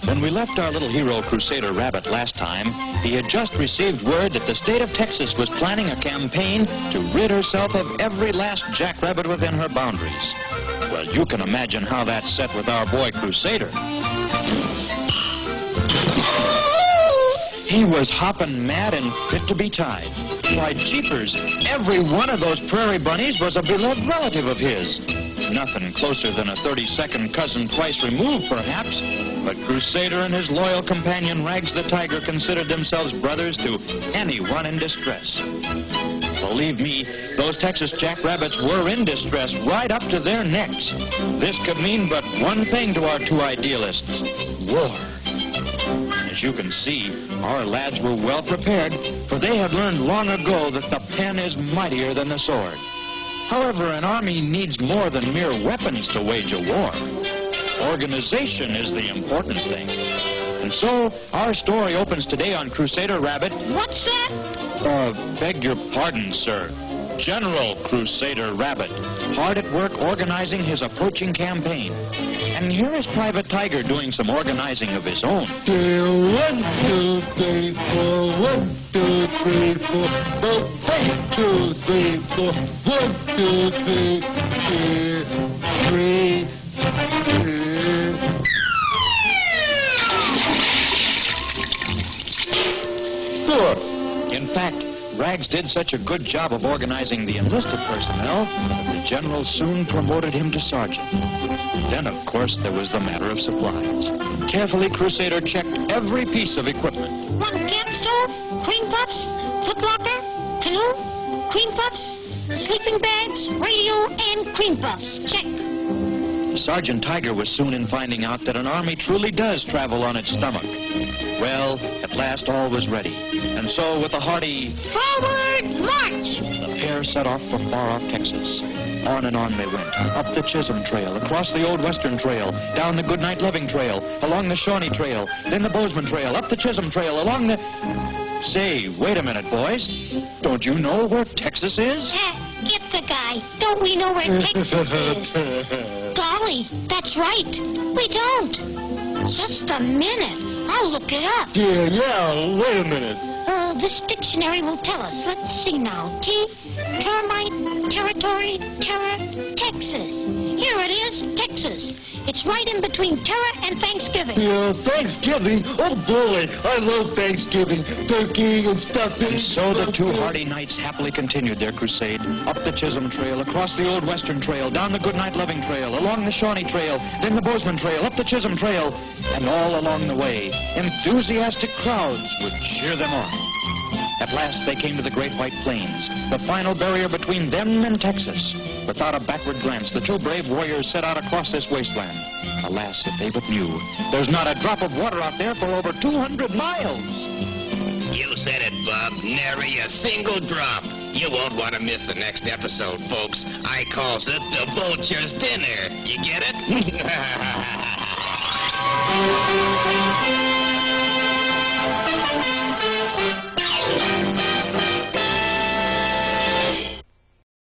When we left our little hero, Crusader Rabbit, last time, he had just received word that the state of Texas was planning a campaign to rid herself of every last jackrabbit within her boundaries. Well, you can imagine how that set with our boy, Crusader. He was hopping mad and fit to be tied. Why, jeepers, every one of those prairie bunnies was a beloved relative of his. Nothing closer than a 32nd cousin twice removed, perhaps, but Crusader and his loyal companion Rags the Tiger considered themselves brothers to anyone in distress. Believe me, those Texas jackrabbits were in distress right up to their necks. This could mean but one thing to our two idealists: war. As you can see, our lads were well prepared, for they had learned long ago that the pen is mightier than the sword. However, an army needs more than mere weapons to wage a war. Organization is the important thing. And so, our story opens today on Crusader Rabbit. What's that? Beg your pardon, sir. General Crusader Rabbit, hard at work organizing his approaching campaign. And here is Private Tiger doing some organizing of his own. 1, 2, 3, 4. 1, 2, 3, 4. 1, 2, 3, 4. 1, 2, 3, 4. In fact, Rags did such a good job of organizing the enlisted personnel that the general soon promoted him to sergeant. Then, of course, there was the matter of supplies. Carefully, Crusader checked every piece of equipment. One camp stove, cream puffs, footlocker, canoe, cream puffs, sleeping bags, radio, and cream puffs. Check. Sergeant Tiger was soon in finding out that an army truly does travel on its stomach. Well, at last all was ready. And so, with a hearty Forward march! the pair set off for far-off Texas. On and on they went, up the Chisholm Trail, across the Old Western Trail, down the Goodnight Loving Trail, along the Shawnee Trail, then the Bozeman Trail, up the Chisholm Trail, along the... Say, wait a minute, boys. Don't you know where Texas is? It's the guy. Don't we know where Texas is? Golly, that's right. We don't. Just a minute. I'll look it up. Yeah, wait a minute. This dictionary will tell us. Let's see now. Termite, territory, terror, Texas. Here it is, Texas. It's right in between terror and Thanksgiving. Yeah, Thanksgiving? Oh, boy, I love Thanksgiving. Turkey and stuffing. And so the two hardy knights happily continued their crusade, up the Chisholm Trail, across the Old Western Trail, down the Goodnight Loving Trail, along the Shawnee Trail, then the Bozeman Trail, up the Chisholm Trail, and all along the way, enthusiastic crowds would cheer them on. At last they came to the Great White Plains, the final barrier between them and Texas. Without a backward glance, the two brave warriors set out across this wasteland. Alas, if they but knew, there's not a drop of water out there for over 200 miles. You said it, Bob. Nary a single drop. You won't want to miss the next episode, folks. I calls it the Vulture's Dinner. You get it?